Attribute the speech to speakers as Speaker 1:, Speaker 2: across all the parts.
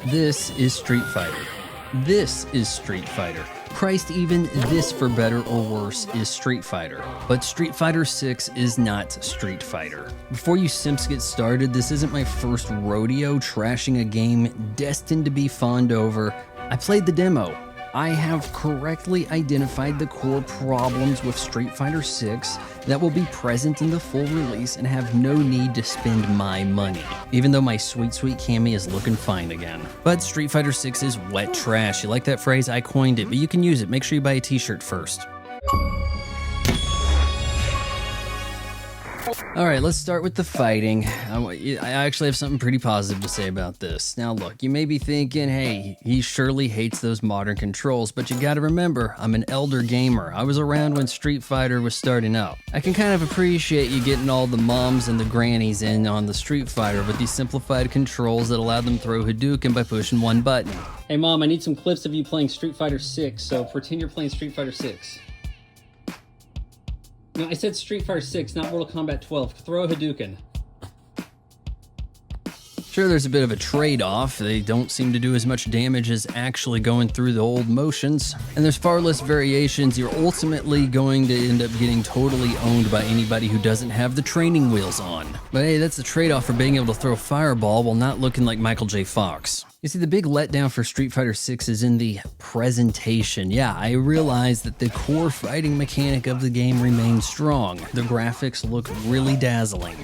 Speaker 1: This is Street Fighter. This is Street Fighter. Christ, even this, for better or worse, is Street Fighter. But Street Fighter 6 is not Street Fighter. Before you simps get started, this isn't my first rodeo trashing a game destined to be fawned over. I played the demo. I have correctly identified the core problems with Street Fighter 6 that will be present in the full release and have no need to spend my money, even though my sweet Cammy is looking fine again. But Street Fighter 6 is wet trash. You like that phrase? I coined it, but you can use it. Make sure you buy a t-shirt first. Alright, let's start with the fighting. I actually have something pretty positive to say about this. Now look, you may be thinking, hey, he surely hates those modern controls, but you gotta remember, I'm an elder gamer. I was around when Street Fighter was starting up. I can kind of appreciate you getting all the moms and the grannies in on the Street Fighter with these simplified controls that allow them to throw Hadouken by pushing one button. Hey mom, I need some clips of you playing Street Fighter 6, so pretend you're playing Street Fighter 6. No, I said Street Fighter 6, not Mortal Kombat 12. Throw a Hadouken. Sure, there's a bit of a trade-off. They don't seem to do as much damage as actually going through the old motions. And there's far less variations. You're ultimately going to end up getting totally owned by anybody who doesn't have the training wheels on. But hey, that's the trade-off for being able to throw Fireball while not looking like Michael J. Fox. You see, the big letdown for Street Fighter 6 is in the presentation. Yeah, I realize that the core fighting mechanic of the game remains strong. The graphics look really dazzling.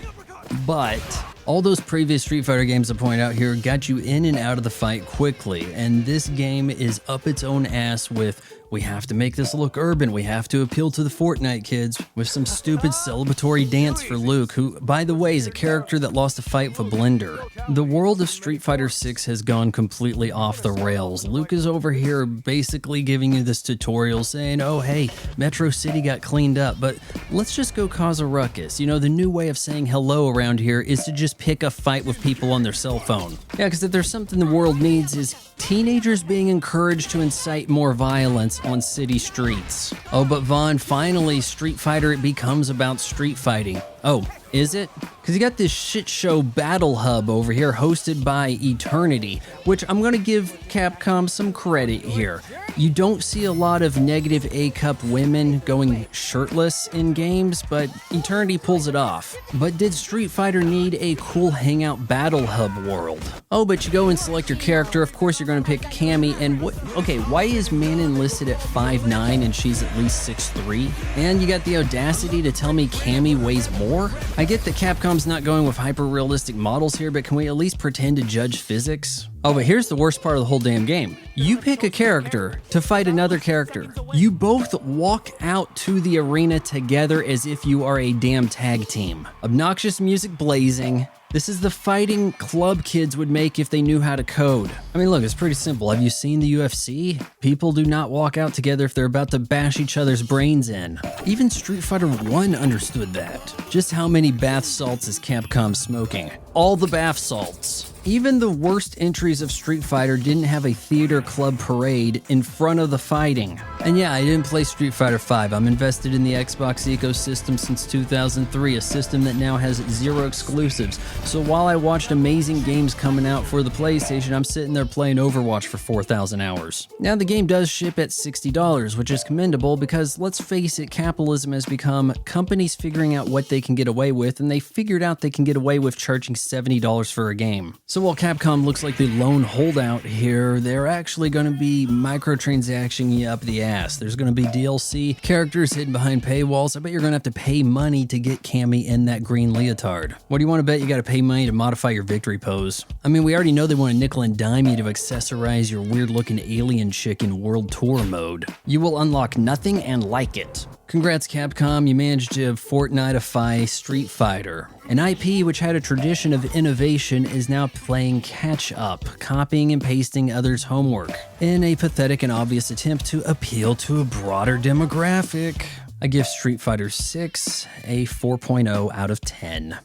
Speaker 1: But all those previous Street Fighter games I point out here got you in and out of the fight quickly, and this game is up its own ass with, we have to make this look urban, we have to appeal to the Fortnite kids with some stupid celebratory dance for Luke, who, by the way, is a character that lost a fight with a blender. The world of Street Fighter 6 has gone completely off the rails. Luke is over here basically giving you this tutorial saying, oh hey, Metro City got cleaned up, but let's just go cause a ruckus. You know, the new way of saying hello around here is to just pick a fight with people on their cell phone. Yeah, because if there's something the world needs is teenagers being encouraged to incite more violence on city streets. Oh, but Vaughn, finally, Street Fighter, it becomes about street fighting. Oh, is it? Because you got this shit show Battle Hub over here hosted by Eternity, which I'm going to give Capcom some credit here. You don't see a lot of negative A-cup women going shirtless in games, but Eternity pulls it off. But did Street Fighter need a cool hangout Battle Hub world? Oh, but you go and select your character. Of course, you're going to pick Cammy, and okay, why is Manon listed at 5'9" and she's at least 6'3"? And you got the audacity to tell me Cammy weighs more? I get that Capcom's not going with hyper-realistic models here, but can we at least pretend to judge physics? Oh, but here's the worst part of the whole damn game. You pick a character to fight another character. You both walk out to the arena together as if you are a damn tag team. Obnoxious music blazing. This is the fighting club kids would make if they knew how to code. I mean, look, it's pretty simple. Have you seen the UFC? People do not walk out together if they're about to bash each other's brains in. Even Street Fighter 1 understood that. Just how many bath salts is Capcom smoking? All the bath salts. Even the worst entries of Street Fighter didn't have a theater club parade in front of the fighting. And yeah, I didn't play Street Fighter 5. I'm invested in the Xbox ecosystem since 2003, a system that now has 0 exclusives. So while I watched amazing games coming out for the PlayStation, I'm sitting there playing Overwatch for 4,000 hours. Now the game does ship at $60, which is commendable because, let's face it, capitalism has become companies figuring out what they can get away with, and they figured out they can get away with charging $70 for a game. So while Capcom looks like the lone holdout here, they're actually going to be microtransacting you up the ass. There's going to be DLC, characters hidden behind paywalls. I bet you're going to have to pay money to get Cammy in that green leotard. What do you want to bet? You got to pay money to modify your victory pose. I mean, we already know they want to nickel and dime you to accessorize your weird-looking alien chick in World Tour mode. You will unlock nothing and like it. Congrats, Capcom, you managed to Fortniteify Street Fighter. An IP which had a tradition of innovation is now playing catch-up, copying and pasting others' homework, in a pathetic and obvious attempt to appeal to a broader demographic. I give Street Fighter 6 a 4.0 out of 10.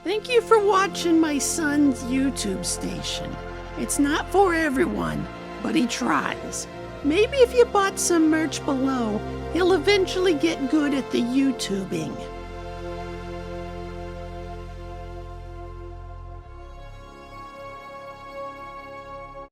Speaker 2: Thank you for watching my son's YouTube station. It's not for everyone, but he tries. Maybe if you bought some merch below, he'll eventually get good at the YouTubing.